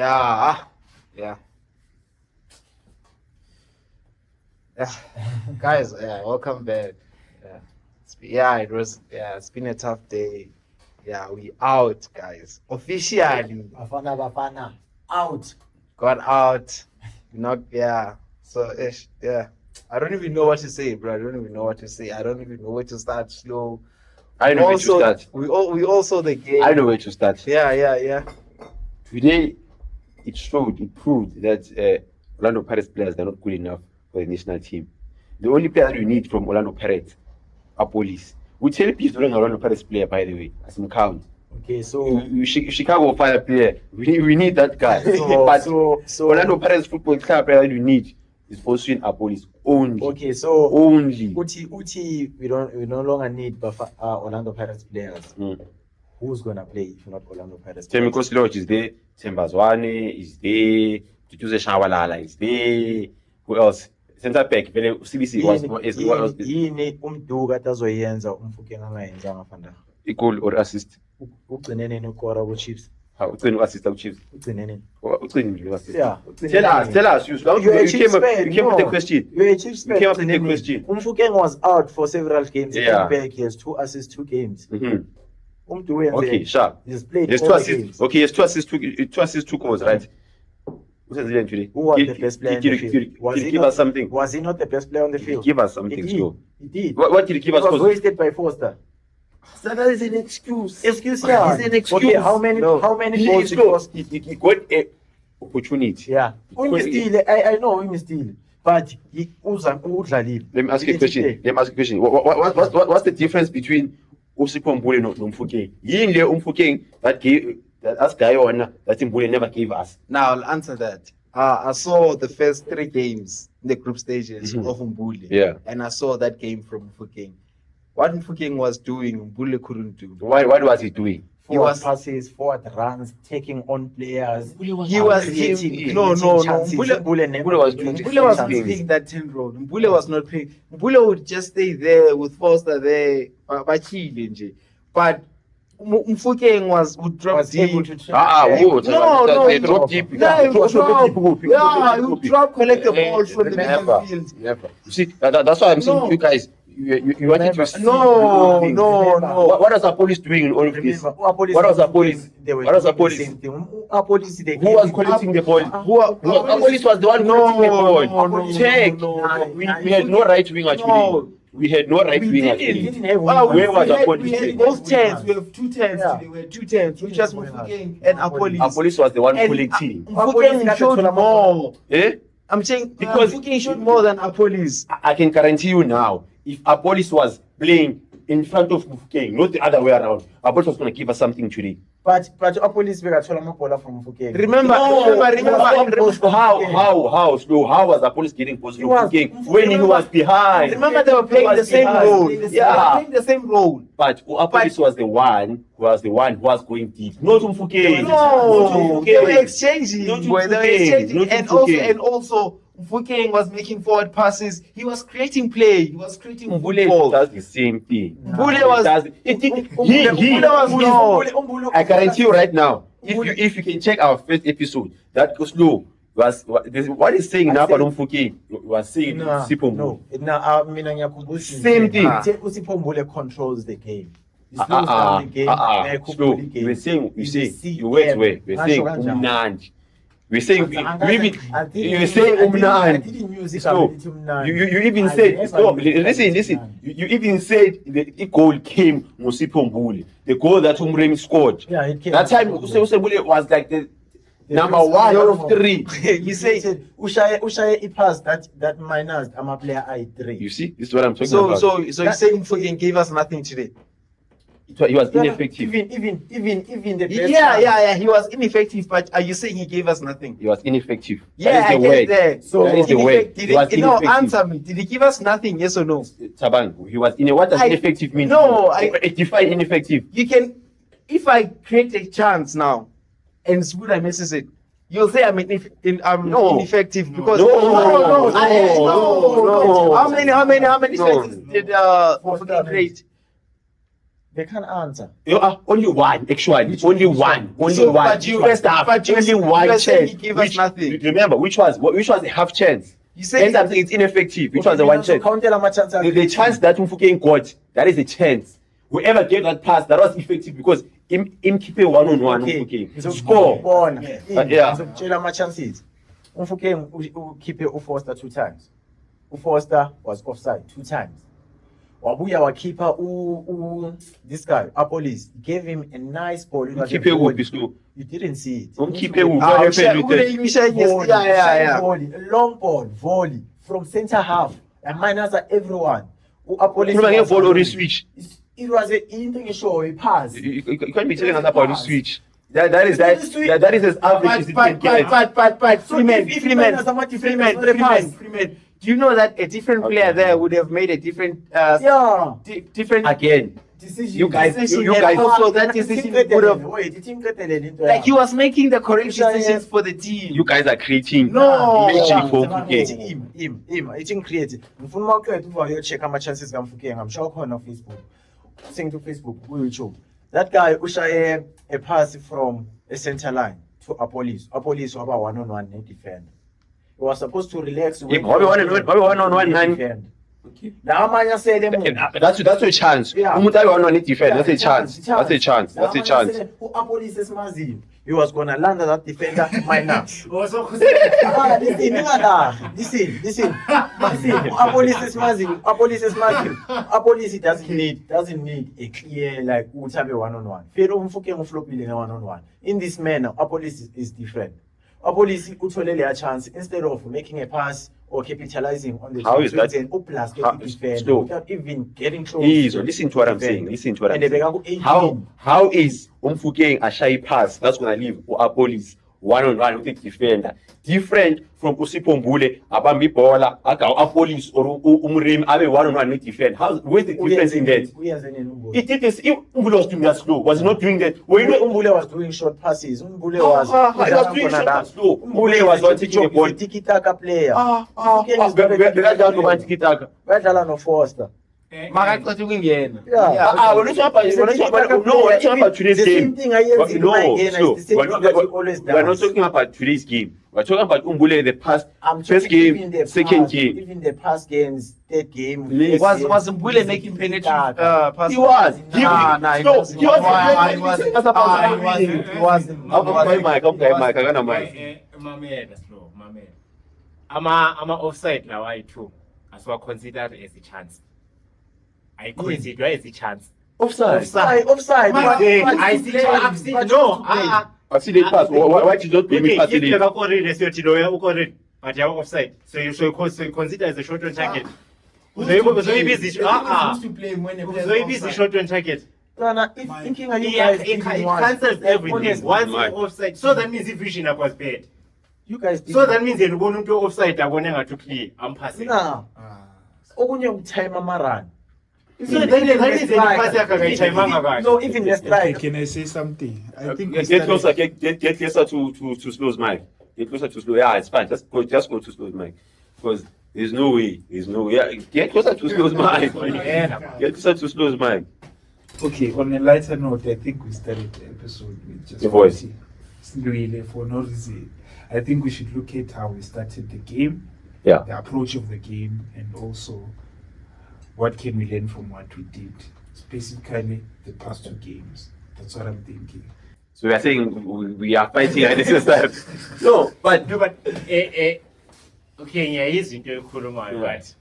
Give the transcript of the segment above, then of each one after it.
Yeah, yeah, yeah. Guys, yeah, welcome back. Yeah, it was. Yeah, it's been a tough day. Yeah, we out, guys. Officially Bafana out. got out. Not yeah. So yeah. I don't even know what to say, bro. I don't even know what to say. I don't even know where to start. Slow. I know where to start. We also the game. I know where to start. Yeah. Today, it proved that Orlando Pirates players are not good enough for the national team. The only player that we need from Orlando Pirates are police. We tell people to Orlando Pirates player, by the way, as count. Okay, so Chicago Fire player, we need that guy. so Orlando Pirates football club player that we need is Fosun Apolis only. okay, so Only. Uti, we no longer need Orlando Pirates players. Mm. Who's gonna play if not Orlando Pirates? Temikos Lodge is there, Tembazwane is there, Tutuze Shawalala is there. Who else? Center back, CBC was yini umduka atazoyenza umfukeng angayenza ngafanda equal or assist. ugcine nini ukora ku Chiefs? How to assist our Chiefs? Ugcine nini? Yeah. Tell us. You came up with the question. You're a Chiefs fan. You came up with the question. Umfukeng was out for several games. Yeah. Back, he has 2 assists, 2 games. Mm-hmm. Okay, sure. He's played Yes, all 2 the assists. games. Okay, yes, 2 assists, 2 goals, right? Who's the today? Who was the best player on the field? Give us something. Was he not the best player on the field? Give us something. He did. He did. What did he give us? He was wasted by Foster. That is an excuse. Excuse, yeah. It's an excuse. Okay, how many goals he it was? He got an opportunity. Yeah. I know him still. But he udlalile. Let me ask you a question. What's the difference between Usipho Mbule and Umfukeng? Yini le Umfukeng that us guy on that Mbule never gave us. Now I'll answer that. I saw the first 3 games in the group stages of Mbule. Yeah. And I saw that game from Mfukeng. What Mfukeng was doing, Mbule couldn't do. What was he doing? Forward passes, forward runs, taking on players. He was creating no. chances. Mbule was doing Mbule was not playing that 10 role. Mbule was not playing. Mbule would just stay there with Foster there, but Mfukeng would drop deep. Able to They drop deep. He would drop, collect the ball from the midfield. Never. You see, that's why I'm saying you guys. You wanted to see. No. What was the police doing in all of this? What was the police? What was the police? Who was collecting the ball? The police was the one collecting the ball. Check. We had no right wing actually. We had no right wing actually. Where was the police? We had both 10s. We have 2 10s today. We had 2 10s, which was Mfukeng and Apolis. Police was the one collecting. Mfukeng showed more. Eh? I'm saying because Mfukeng showed more than Apolis. I can guarantee you now, if Apolis was playing in front of Mfukeng, not the other way around, Apolis was going to give us something today. But Apolis begathola amabola from Mfukeng. Remember. How slow? How was Apolis getting close to Mfukeng when he was behind? Remember they were playing the same role. Yeah. They were playing the same role. But Apolis was the one who was going deep. Not Mfukeng. No, they were exchanging. Not They were Mfukeng. exchanging, Not and Mfukeng. also Mfukeng was making forward passes. He was creating play. He was creating Mbule football. does the same thing. Mbule was. I guarantee you right now, if you can check our first episode, that goes low. What is saying now about Mfukeng? Was saying Sipho Mbule. Same thing. Usipho Mbule controls the game. He slows down the game. Slow. We're saying We're saying Umnandi. We're saying you're saying Umnandi. So you even said no. Listen. You even said the goal came Musipho Mbule. The goal that Umremi scored. Yeah, it came. That time Mbule was like the number 1 out of 3. You said Ushaye pass that minus a player I3. You see, this is what I'm talking So about. you're saying Mfukeng gave us nothing today? He was ineffective. Even the best. Yeah. He was ineffective, but are you saying he gave us nothing? He was ineffective. Yeah, that is the word. that. So that is the word. Did He was no, ineffective. answer me. Did he give us nothing? Yes or no? Tabangu, he was what does ineffective mean? No, define ineffective. You can, if I create a chance now, and Sbuda misses it, you'll say I'm ineffective because No. How many chances did Mfukeng create? They can't answer. Only one, actually. Only one. Only So, one. but you- First half, but you- only one you said chance. he gave us nothing. Remember, which was a half chance. You said And something it's ineffective. Which was a one chance. Count my chance. The chance that Mfukeng got, that is a chance. Whoever gave that pass, that was effective because him keep a one-on-one. Mfukeng. Score. Yeah. Ngizokutshela ama chances. Umfukeng ukhiphe uFoster 2 times. uFoster was offside 2 times. Wabuya wakhipha this guy, Apolis, gave him a nice ball. Keep it with slow. You didn't see it. Keep it with what happened with it. Yeah. Volley, a long ball, volley from center half. And minus everyone. Apolis From ball or switch. It was a thing show, a pass. You can't be telling us about the switch. That is as average as it can get. But Freeman. Freeman. Do you know that a different player there would have made a different different Again, decision? you guys also that decision would have Like like he was making the correct decisions for the team. you guys are creating No. magic for Mfukeng. It's creative. Ngifuna maqedwe uva uyo-check ama-chances kaMfukeng. I'm sure khona Facebook. Sing to Facebook, ku-YouTube. That guy ushaye a pass from a center line to Apolis. Apolis waba one-on-one ne-defender. He was supposed to relax. Wabe one-on-one nani? defend. La amanye asele emuva. That's a chance. Yeah. Umuntu abe one on defend. That's a chance. That's a chance. That's a chance. U-Apolis esimaziyo. He was gonna land that defender minus. Listen. Apolis doesn't need a clear like Utabe one-on-one. Fero Mfukeng uflopile one-on-one. In this manner, Apolis is different. Apolis utholele a chance instead of making a pass or capitalizing on the How is that? Plus Slow. without even getting close. Listen to what I'm saying. Listen to what I'm And they saying. become 18. How is Mfukeng a shy pass that's gonna leave Apolis one-on-one with the defender? Different from Usipho Mbule, Abambi Bola, Apolis or Umrim Abe one-on-one with defender. Where's the difference in that? It is if Mbule was doing that slow, was not doing that. When Umbule was doing short passes. Umbule was doing short slow. Umbule was not taking the ball. Tiki-taka player. Badlala no Foster. Makaqeda ukungena. We're not talking about today's game. We're not talking about today's game. We're talking about Umbule the past first game, second game. Even the past games, third game. Was Mbule making penalty pass? He was. He wasn't. Mike, I got a mic. Ama offside now I too as well considered as a chance. I consider as a chance. Offside. Offside. I've seen no. I see the pass. Why did you not bring me pass If it? you have already ukoredi, but you are offside, so you should consider as a short on target. So you busy. So you busy short on target. It cancels everything. Once you're offside, so that means if vision was bad. You guys. So that means you're going to offside. I'm going to clear. I'm passing. Nah. Okunye ukuthayima ama-run. So then No, even the strike. Can I say something? I think Get closer. Get closer to Slow's mic. Get closer to Slow. Yeah, it's fine. Just go to Slow's mic, because there's no way. Yeah, get closer to Slow's mic. Get closer to Slow's mic. Okay, on a lighter note, I think we started the episode with just The voice. Really for no reason. I think we should look at how we started the game, Yeah. the approach of the game, and also what can we learn from what we did, specifically the past 2 games. That's what I'm thinking. So we are saying we are fighting at the same time. No, but okay, yeah, izinto ekhulumayo, but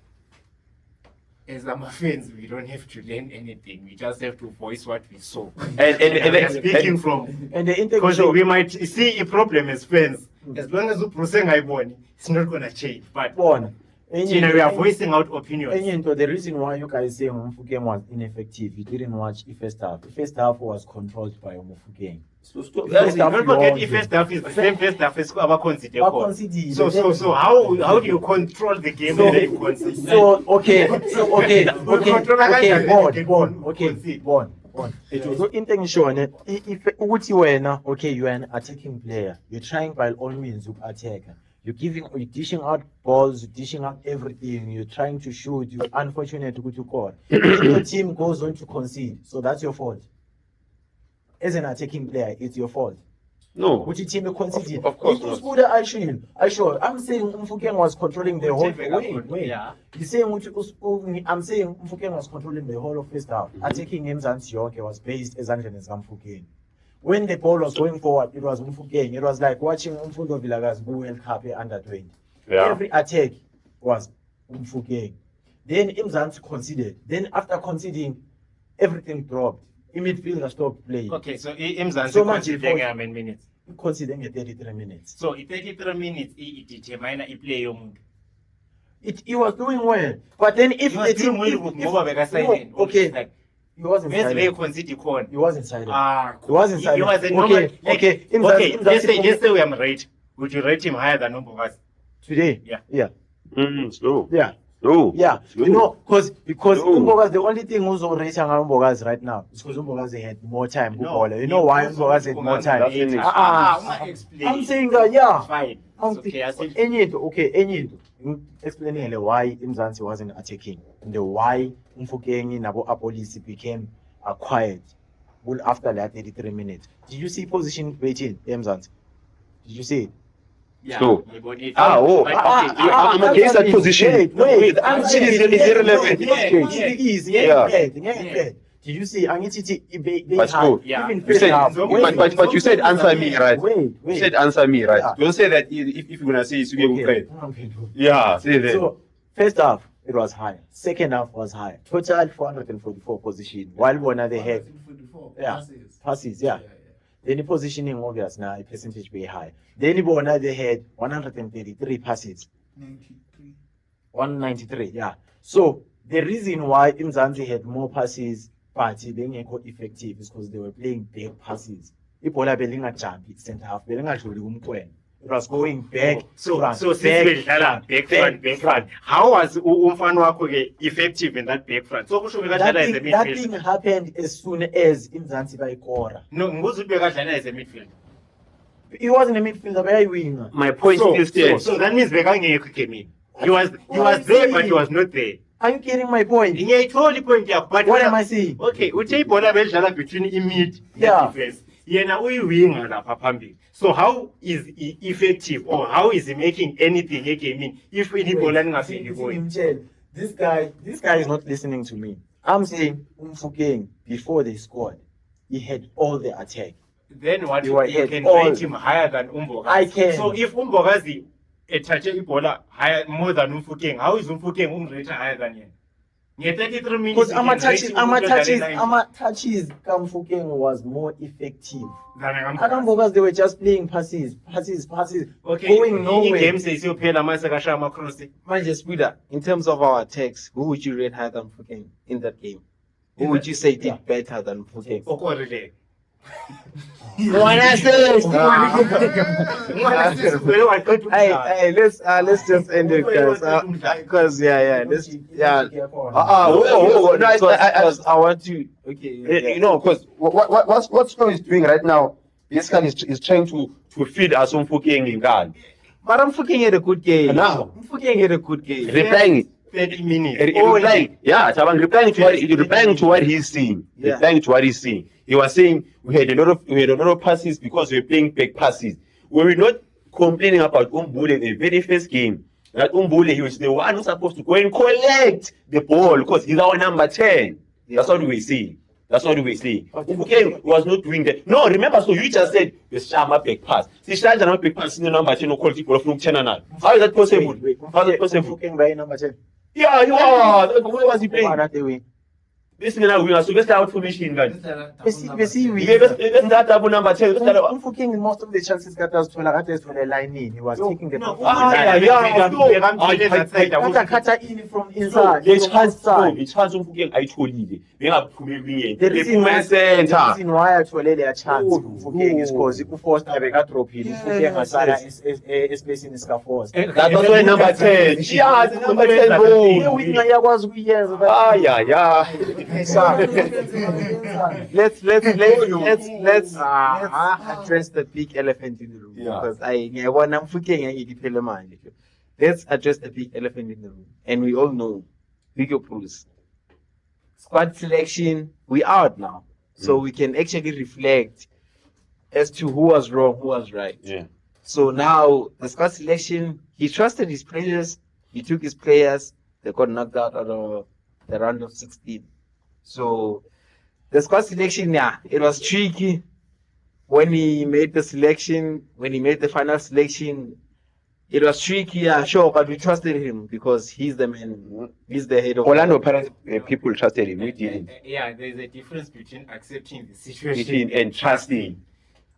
as ama-fans, we don't have to learn anything. We just have to voice what we saw. and Speaking from, And the because integration. we might see a problem as fans. As long as we process iboni, it's not gonna change. But we are voicing out opinions. The reason why you guys say Mfukeng was ineffective, you didn't watch the first half. The first half was controlled by Mfukeng. Don't forget, if first half is the same first half as our consider. So how do you control the game and then you concede? So into ngishone if ukuthi wena you are an attacking player, you're trying by all means to attack. you're dishing out balls, you're dishing out everything, you're trying to shoot, you're unfortunate to go to court. If your team goes on to concede, so that's your fault. As an attacking player, it's your fault. No. Which team conceded? Of course It not. was good, I sure. I'm saying Mfukeng was controlling the whole. Wait. Yeah. He's saying I'm saying Mfukeng was controlling the whole of first half. Attacking him Mzansi Yonke was based as Angela Mfukeng. When the ball was going forward, it was Mfukeng. It was like watching Mfundo Vilakazi go World Cup under 20. Yeah. Every attack was Mfukeng. Then Mzansi conceded. Then after conceding, everything dropped. In midfielder stopped playing. Okay, so Mzansi So much conceding how many minutes? He conceded in 33 minutes. So in 33 minutes, it determine a play yomuntu. He was doing well. But then if He was the team doing well with Ngoba bekasilent. no, okay, Like, he wasn't where's the silent. concede corner? He wasn't silent. Ah, He wasn't He silent. was a Okay, normal. okay. Okay, let's say we am rate. Would you rate him higher than Umbokazi? Today? Yeah. Yeah. Slow. Yeah. Slow. Yeah. Slow. You know, because No. Umbokazi, the only thing who's rating Umbokazi right now is because Umbokazi had more time. You know why Umbokazi had more time? Doesn't it? I'm saying that, yeah. Fine. I'm It's okay. I said Enye explaining why Mzansi wasn't attacking and the why Mfukeng Nabo Apolisi became quiet after that 33 minutes. Did you see position waiting, Mzansi? Did you see it? yeah. So- he bought it. Okay. I'm against that position. Wait. It's irrelevant. Yeah. Did you see? But slow. Yeah. Even You first said, half. but you said answer me, right? Wait. You said answer me, right? Yeah. Don't say that if you're gonna say it's okay. Okay. Yeah, say that. So first half it was high. Second half was high. Total 444 position. While one they had Yeah. passes, yeah. Then the positioning obvious now, a percentage very high. Then the Bona they had 133 passes. 193, yeah. So the reason why Mzansi had more passes but being effective is because they were playing big passes. Ibola belinga jump center half, belinga dluli kumqwena. It was going back. So front, since back, bedlala back front. How was umfana wakho effective in that back front? So kusho bekadlala as a that thing midfielder. happened as soon as Mzansi bayikora. No, nguzi bekadlala as a midfielder. He wasn't a midfielder, but a winger. My point is still. So that means bekangekho Kemi. He was I'm there saying- but he was not there. Are you getting my point? Ngiyayithola point yakho but What am I saying? Okay, uthe ibhola bedlala between imid Yeah. defense. Yena uyiwinger lapha phambili. So how is he effective or how is he making anything egaming if ibhola lingafiki kuye? This guy is not listening to me. I'm saying Mfukeng before they scored, he had all the attack. Then what You are you hit can all. rate him higher than Umbokazi. I can. So if Umbokazi ethathe ibhola higher more than Umfukeng, how is Umfukeng umrate higher than him? Nge 33 minutes. Because you can rate him Ama touches Mfukeng was more effective. than Because they were just playing passes, Okay, going nowhere. game says you pay mase kasha cross. Manje Spuda, in terms of our attacks, who would you rate higher than Mfukeng in that game? Who would you say did better than Mfukeng? Okorele. Hey, let's just end it, guys. Because I want to. Okay. You know, because what Snow is doing right now, this guy is trying to feed us on Mfukeng in God. But Mfukeng had a good game. Now. Mfukeng had a good game. Replying. 30 minutes. Replying replying to what he's seeing. Yeah. Replying to what he's seeing. He was saying we had a lot of passes because we were playing back passes. We were not complaining about Umbule in the very first game. That Umbule, he was the one who's supposed to go and collect the ball because he's our number 10. That's what we see. Okay, was not doing that. No, remember, so you just said the Shama back pass. See, Shama back pass in the number 10 quality ball from Chenanal. How is that possible? How is that possible? Mfukeng by number 10. Yeah, you are. Where was he Why playing? not the way? This is now we are so let's start for machine gun. Let's Let's start number 10. Let's start. Mfukeng most of the chances got us to the line in. He was taking the No, ball. Kata in from inside. The chance outside. Mfukeng ayitholile. Bengaphumeli The reason why center. I told a chance Mfukeng is because Foster got dropped in. Mfukeng asala space in Force. That's why number 10. Yeah, the number 10 The bro. winner was we yes. Yeah. let's address the big elephant in the room. Yeah. Because let's address the big elephant in the room. And we all know Hugo Bruce. Squad selection, we out now. So we can actually reflect as to who was wrong, who was right. Yeah. So now the squad selection, he trusted his players, he took his players, they got knocked out of the round of 16. So the squad selection, yeah, it was tricky. When he made the selection, when he made the final selection, it was tricky, yeah, sure, but we trusted him because he's the man, he's the head of Orlando Pirates people trusted him. We didn't. Yeah, there's a difference between accepting the situation And trusting.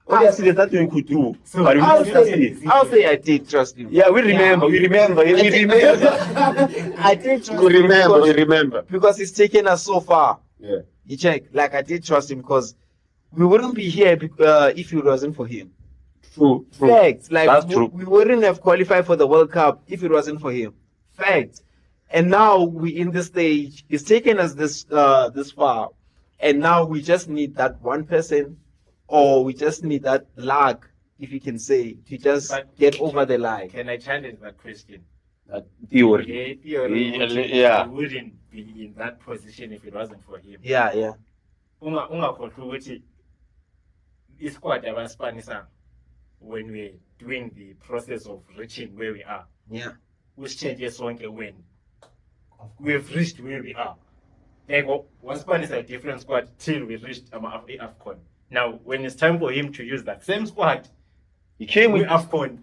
Obviously, there's nothing we could do. So But we I'll trusted him. say I did trust him. Yeah, we remember. We remember. I did trust We him remember. We because, remember. because he's taken us so far. Yeah. You check, like I did trust him because we wouldn't be here if it wasn't for him. True. Facts. Like That's true. we wouldn't have qualified for the World Cup if it wasn't for him. Facts. And now we in this stage, he's taken us this far, and now we just need that one person, or we just need that luck, if you can say, to just But- get over the line. Can I challenge that question? Theory. Yeah. He wouldn't be in that position if it wasn't for him. Yeah. Ungakhohlwa ukuthi isquad abasipanisa when we're doing the process of reaching where we are. Yeah. Usitshentshe sonke when we've reached where we are. Like wasipanisa a different squad till we reached AFCON. Now when it's time for him to use that same squad, He came we with. AFCON.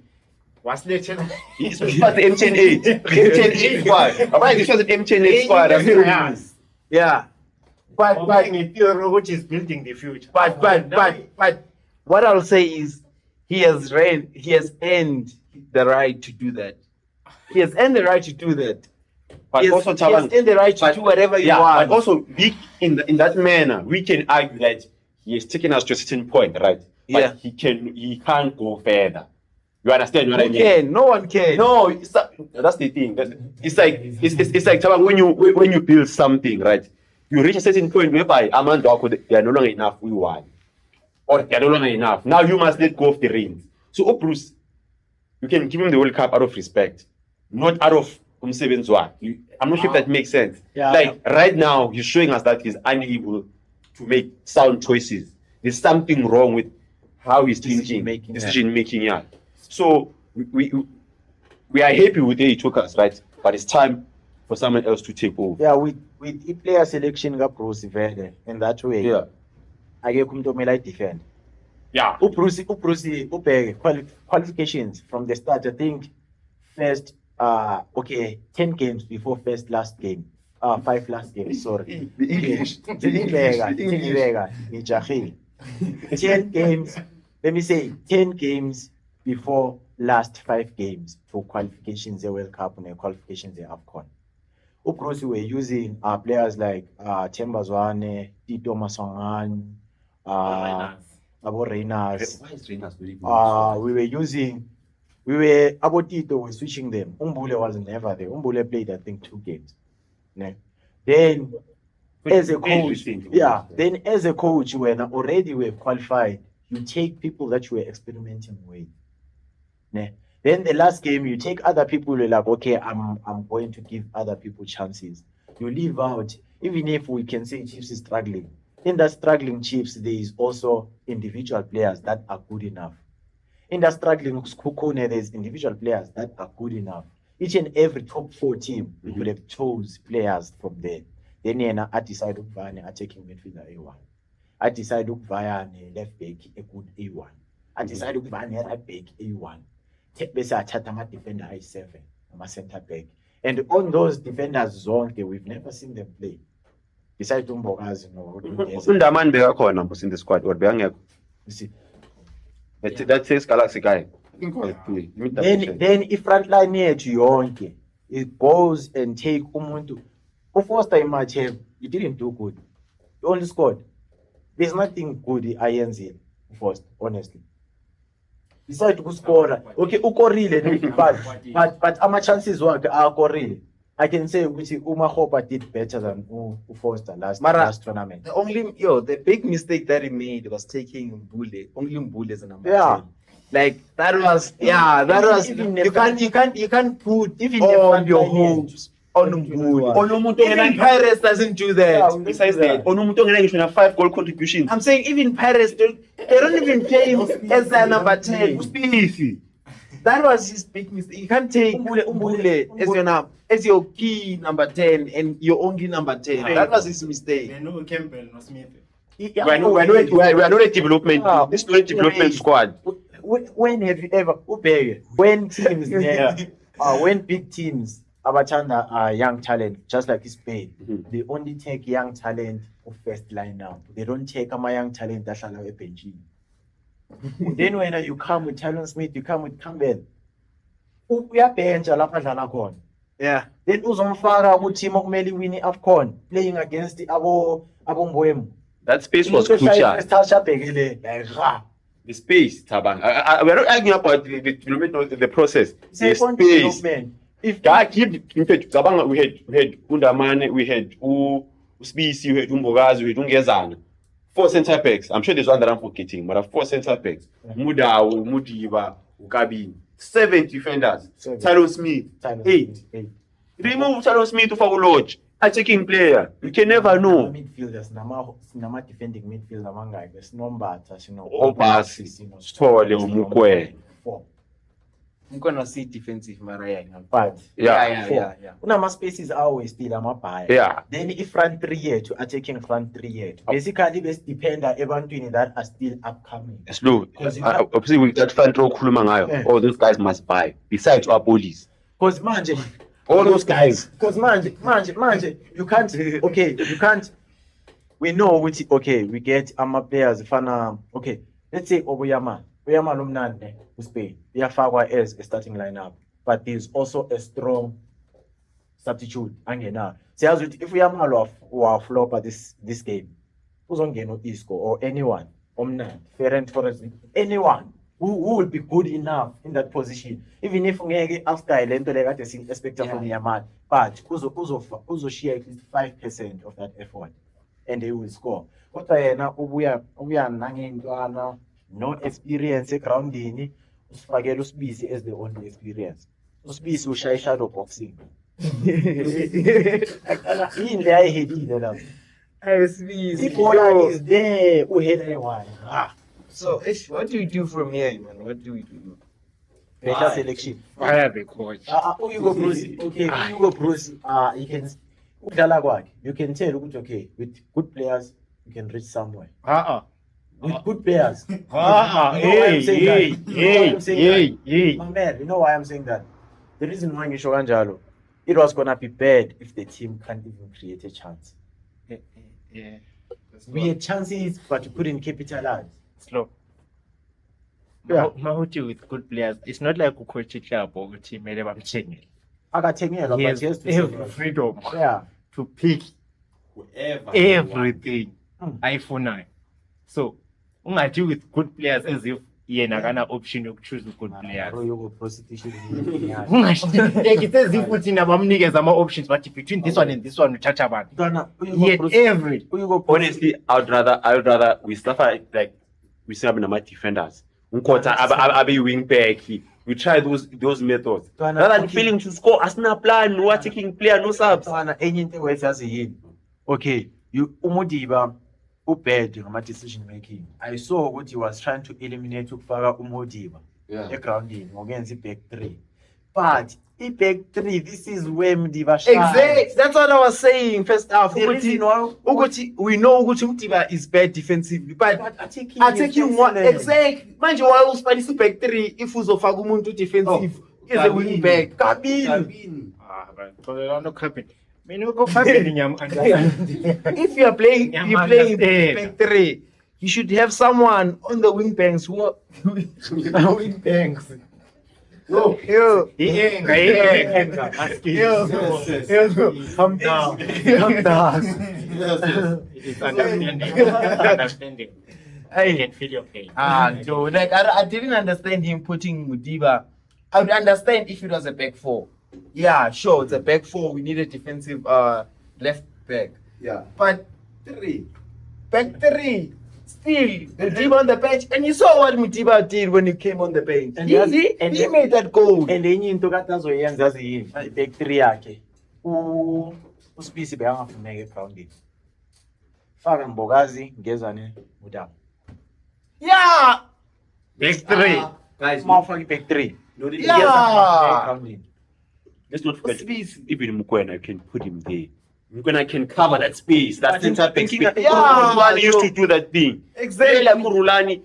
Wasiletshela This was the M10 8. M10 8 squad. Alright, this was the M10 8 squad. I feel Yes. Yeah. But a theory which is building the future. but what I'll say is he has earned the right to do that. He has earned the right to do that. But he has, also, he has Taban, earned the right to but- do whatever he yeah, wants. but also in that manner, we can argue that he has taken us to a certain point, right? But Yeah. he can't go further. You understand what I Who mean? can? No one can. No, that's the thing. It's like Taban, when you build something, right? You reach a certain point whereby they are no longer enough. We won, or they are no longer enough. Now you must let go of the reins. So, Bruce, you can give him the World Cup out of respect, not out of umsebenzi. I'm not sure if that makes sense. Yeah. Like right now, he's showing us that he's unable to make sound choices. There's something wrong with how he's thinking, decision making. Yeah. So we are happy with where he took us, right? But it's time for someone else to take over. Yeah, with the player selection kaBruce vele in that way. Yeah. Akekho umuntu omele defend. Yeah. uBruce ubheke qualifications from the start. I think first 10 games before last game. 5 last games, sorry. The English. Ngijahile. 10 games, let me say 10 games before last 5 games for qualifications the World Cup and qualifications the AFCON. uBruce were using players like Themba Zwane, Tito Maswangan, Abo Reyners. Why is Reyners very good? Abo Tito were switching them. Umbule was never there. Umbule played, I think, 2 games. Ne? Then, as a coach, when already were qualified, you take people that you were experimenting with. Ne? Then the last game, you take other people, you're like, okay, I'm going to give other people chances. You leave out, even if we can say Chiefs is struggling. In that struggling Chiefs, there is also individual players that are good enough. In that struggling Kukune, there's individual players that are good enough. Each and every top 4 team, we could have chose players from there. Then I decide to buy an attacking midfielder A1. I decide to buy a left back a good A1. I decide to buy a right back A1. Bese athatha ama-defender ayi-7 ama-center back, and on those defenders zonke we've never seen them play besides uMbokazi Undamani bekakhona mos in the squad or bekangekho? You see. That says Galaxy guy. I think it was three. Let me double check. Then ifront line yethu yonke it goes and take umuntu uFoster imatch, you didn't do good, you only scored. There's nothing good ayenzile uFoster, honestly. Decide to score. Okay, ukorile but ama chances wakhe akorile. I can say which Uma Hopa did better than Foster last Mara- tournament. The big mistake that he made was taking Mbule as a number Yeah. 10. Like that was Even you can't put Even the all front your line hopes on Don't do Mbule. that. Onomuntu Even ongena Pirates doesn't do that. Yeah, we- besides that, onomuntu ongena ngisho na 5 goal contributions. I'm saying even Pirates they don't even play him as their number 10. Uspisi. That was his big mistake. You can't take Mbule as your key number 10 and your only number 10. That was his mistake. Menu Campbell no Smith. We are not a development. Yeah. This is not a development squad. When have you ever when teams when big teams Abachanda young talent, just like Spain, Mhm. they only take young talent of first line now. They don't take young talent that shall have a benching. Then when you come with Talon Smith, you come with Campbell. Uyabencha lapha dlala khona. Yeah. Then uzomfaka ku-team okumele iwini i-AFCON playing against abombwemu. That space was Into crucial. abhekele like ha. The space, Tabang. We are not arguing about the development of the process. The Say on space. development. If Tabang, we had Undamane, we had Uspisi, we had Umbogazi, we had Ungezana. 4 centre backs. I'm sure there's one that I'm forgetting, but 4 centre backs. Mudau, Mudiba, Ukabin. 7 defenders. 7. Talon Smith. 8. Remove Talon Smith for Lodge. Attacking player. You can never know. Midfielders, nama defending midfielder mangaki Sinombatha, Obasi, Sithole, Umukwe. I'm gonna see defensive Maria. But Yeah. Yeah. unama spaces always still amabhaya. Yeah. Then if front 3 yethu attacking front 3 yethu. Basically besidependa ebantwini that are still upcoming. Slow. Because you Obviously, with that front row, Khuluma ngayo, Yeah. all those guys must buy. Besides our police. Because manje All those guys. Because manje, you can't. We know which we get players fana. Okay, let's say Oyama Lumnande, Spain. They are far as a starting lineup, but there's also a strong substitute. Angena. So if we are flop at this game, who's on Geno Isco or anyone, Omna, Ferrand Torres, anyone. Who will be good enough in that position, even if ngeke after lento le kade expect from Yamal, but uzo share at least 5% of that effort and they will score. Kodwa yena ubuya nangentwana no experience egroundini usifakela uSibisi as the only experience. uSibisi ushaya shadow boxing. Yini le ayihedile lapho. Ibhola is there uhela eyi-1. So, what do we do from here, man? What do we do? Better selection. I have a coach. Hugo Bruce. Okay, Hugo Bruce. You can udlala kwakhe. You can tell ukuthi okay, with good players you can reach somewhere. With good players. You know why I'm saying that? You know why I'm saying that? My man, you know why I'm saying that? The reason why ngisho kanjalo, it was gonna be bad if the team can't even create a chance. Yeah. We had chances, but we couldn't capitalize. Slow. Yeah. Mahuti with good players. It's not like coach club or team made them changing. Akathengelwa, He but has he has to every say, freedom yeah. to pick Whoever. everything. Mm. iPhone 9. So, ungathi with good players as if yena kana option of choose good players. Hugo Bruce issue. Like it says if uthi nabamnikeza ama options but between this one and this one uthatha abantu. Yet every Honestly, I'd rather we suffer like we still have nama defenders. Unkota abe wing back. We try those methods. Rather than failing to score, asina plan, no attacking player, no subs. Enye into eyazi yini. Okay, uModiba ubad ngama decision making. I saw ukuthi he was trying to eliminate ukufaka uModiba egroundini ngokuyenza i-back 3. But i-back 3, this is where Modiba shines. Exactly. That's what I was saying first half. The reason why- We know Uguti Mutiba is bad defensively, but attacking attacking one exactly. Manje why uSpanish back 3 if uzofaka umuntu defensive is a wing back. Kabini. but no capping. Me no go capping nyam understand. If you are playing Yeah, back 3, you should have someone on the wing banks who are wing banks. Yo. Calm down. It's understanding. I can feel your pain. So like I didn't understand him putting Mudiba. I would understand if it was a back 4. Yeah, sure, it's a back four. We need a defensive left back. Yeah. But back three, still Mutiba on the bench, and you saw what Mutiba did when he came on the bench. And He made that goal. And enye into katazoyenza ziyini back 3 yakhe uSpisi beyangafuneka egroundini faka Mbokazi ngezane Mutapa Yeah, Back three. Guys, mawufaka back 3 yeah. egroundini let's not forget, Space. even Mukwena can put him there. Mukwena can cover that space. That's But center back thinking- space. Yeah, Kurulani used so- to do that thing. Exactly. Like Kurulani.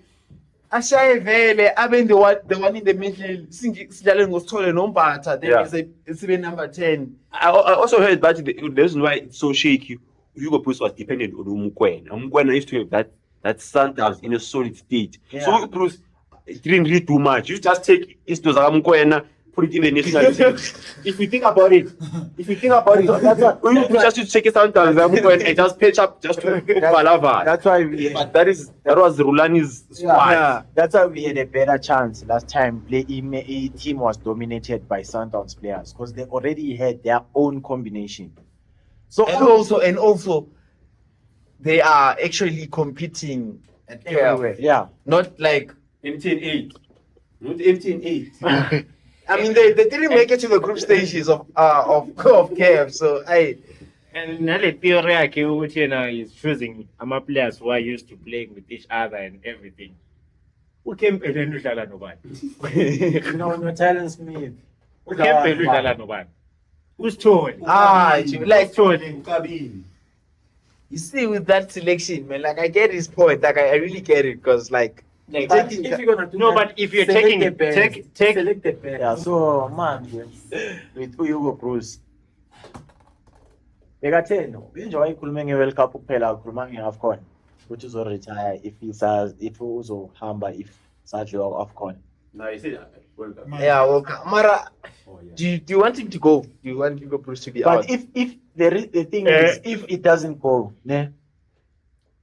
Ashaye vele abe the one in the middle sidlale ngosithole nombatha then Yeah. it's even number 10. I also heard that the reason why it's so shaky, Hugo Bruce was dependent on Mukwena. Mukwena used to have that Sundowns in a solid state. So Hugo Bruce didn't really do much. You just take Istoza Mukwena, put it in the national team. If you think about it, that's what Hugo Bruce just used to take Sundowns Mukwena and just pitch up just to Balava. that's why we But that was Rulani's squad. Yeah. that's why we had a better chance last time. A team was dominated by Sundowns players because they already had their own combination. So And also they are actually competing at everywhere, yeah. not like MTN8. Not MTN8. I mean they didn't make it to the group stages of CAF, so And nale theory yakhe ukuthi yena is choosing ama-players who are used to playing with each other and everything. uKempeleni udlala nobani? No Tyler Smith. uKempeleni udlala nobani? uSithole. like uSithole. you see with that selection, man, like I get his point, like I really get it, because like Like, But if you're gonna do no, that, but if you're select taking the best. take Select the best. Yeah, so man, with Hugo Bruce. Bekatheni nje wayikhuluma nge-World Cup kuphela akhuluma nge-AFCON ukuthi uzoretire if uzohamba if sadliwa ku-AFCON. No, you said welcome. yeah, well, Mara, Oh, yeah. do you want him to go? Do you want Hugo Bruce to be out? But if the thing is, if it doesn't go, ne,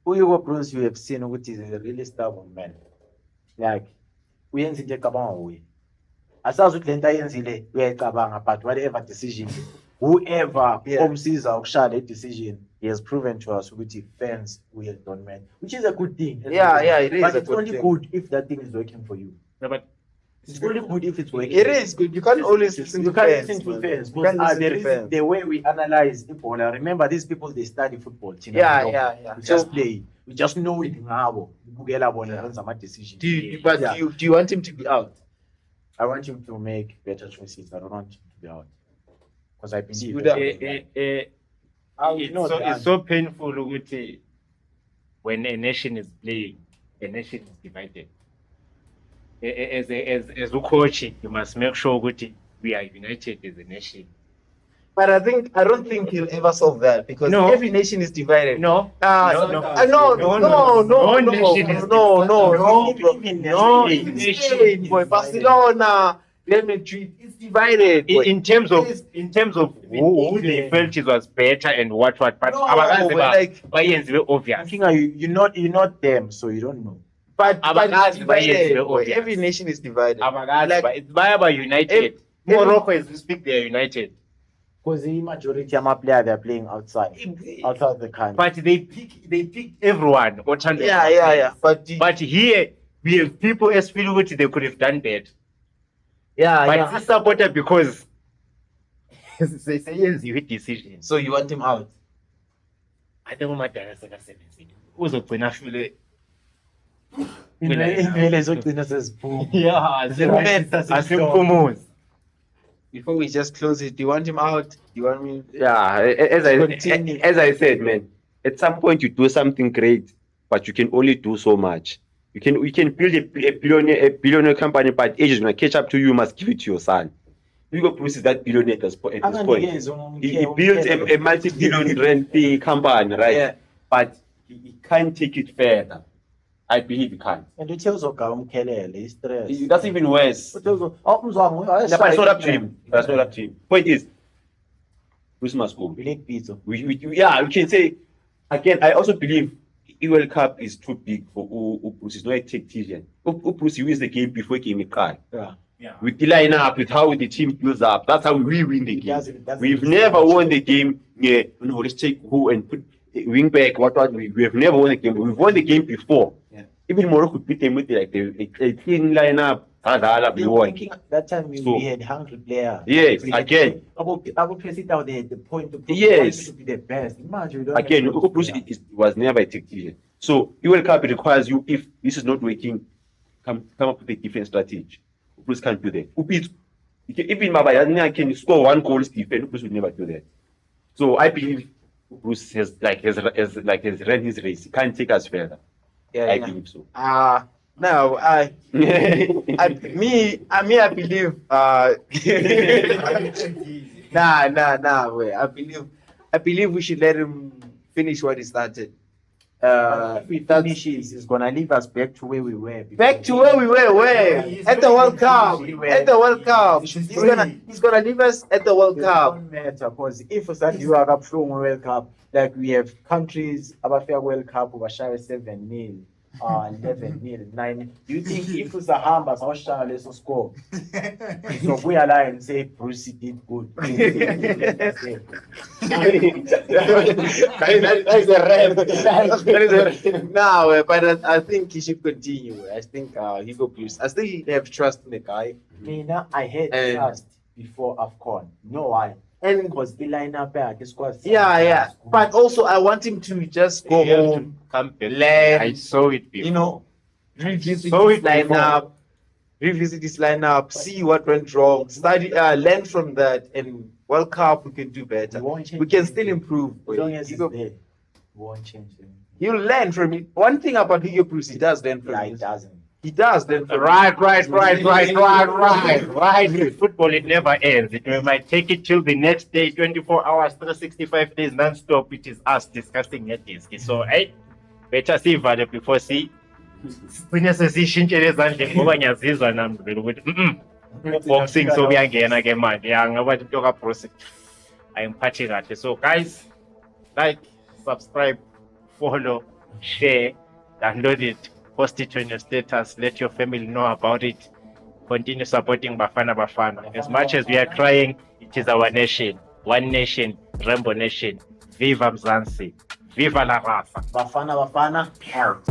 Hugo Bruce, you have seen ukuthi is a really stubborn man. Like uyenza into ecabanga nguye. Asazi ukuthi lento ayenzile uyayicabanga, but whatever decision, whoever Yeah. omsiza ukushaya le decision, he has proven to us ukuthi fans will don't man, which is a good thing. Yeah, it is But a it's good only thing. good if that thing is working for you. no, but It's only good if it's working. It is good. You can't always listen You to can't fans. listen to man. fans You because can't listen there to is fans. the way we analyze football. I remember these people, they study football. Thina Yeah, no. yeah. We just play. We just know it ngabo. Bukela bona benza ama decisions. But Yeah. do you want him to be out? I want him to make better choices. I don't want him to be out because I believe. Good up. it's so painful ukuthi when a nation is playing, a nation is divided. As a coach, you must make sure ukuthi we are united as a nation. But I don't think he'll ever solve that, because No. every nation is divided. No, No, no, nation is nation boy, Barcelona, Real Madrid, it's divided. boy. in terms of who they felt it was better and what, but No, abakaze but ba- like- bayenziwe obvious. King, you're not them, so you don't know. But it's Abakazi divided. bayenziwe boy. obvious. Every nation is divided. Abakazi Like, ba- baya ba united. Morocco, as we speak, they are united, Because the majority of my players they're playing outside the country. but they pick everyone. Othando. yeah. But here we have people as feel what they could have done better. But this supporter because seyenziwe decision. So you want him out? I think umadala sekasebenzile. Uzogcina file. Ivele ezogcina seziphuma. Yeah, Asimphumuzi. Before we just close it, do you want him out? Do you want me? Yeah, Continue. as I said, man, at some point you do something great, but you can only do so much. You can build a billionaire company, but age is gonna catch up to you. You must give it to your son. Hugo Bruce is that billionaire at this point. He built a multi-billion rent company, right? Yeah. But he can't take it further. I believe he can't. And uthe uzogaba umkhelele, stress. That's even worse. Umzwangu, That's not up to him. That's not up to him. Point is, Bruce must go. We need pizza. We can say again. I also believe World Cup is too big for Bruce. He's not a tactician. Bruce, he wins the game before game card. Yeah. Yeah. with the lineup, with how the team builds up. That's how we win the game. We've never won the game. Yeah, no, let's take who and put wing back. What we have never won the game. We've won the game before. Yeah. Even Morocco beat them with like a clean lineup. We won. That time we, So- we had hungry players. Yes, We had- again. Our president, they had the point to prove Yes. to be the best. Imagine we don't Again, have Bruce was never a tactician. So World Cup requires you, if this is not working, come up with a different strategy. Bruce can't do that. Even Mabaya can score one goal, Stephen, Bruce would never do that. So I believe Bruce has run his race. He can't take us further. I believe so. No, I believe wait. I believe we should let him finish what he started. If he finishes, it's gonna leave us back to where we were. before. Back to where we were, at the World Cup. At the World Cup. He's gonna leave us at the World It Cup. don't matter because if we start you are up from World Cup, like we have countries abafika World Cup ubashaya 7-0, 11-0, 9. Do you think if usahamba sawushaya leso score? So we align and say Bruce did good. No, but I think he should continue. I think Hugo Bruce. I still have trust in the guy. Mina, I had And- trust before AFCON. No, why? And Because the lineup back is quite. yeah. But also I want him to just go home, Come back. learn, I saw it before. you know, revisit So his it before. lineup, see what went wrong, study, learn from that, and World Cup we can do better. We won't change We can anything. still improve. As long as He it's go- there, we won't change them. He'll learn from it. One thing about Hugo Bruce, he does learn from Yeah, it. it doesn't. He does learn from Right. With football, it never ends. We might take it till the next day, 24 hours, 365 days non-stop. It is us discussing that disc. So, hey, better see value before see. Sigcine sesishintshele ezandleni ngoba ngiyazizwa nami vele ukuthi boxing so kuyangena ke manje. Yeah, ngoba into ka Bruce ayingiphathi kahle. So guys, like, subscribe, follow, share, download it, post it on your status, let your family know about it. Continue supporting Bafana Bafana. As much as we are crying, it is our nation. One nation, Rainbow Nation. Viva Mzansi. Viva la raza. Bafana, Bafana, health.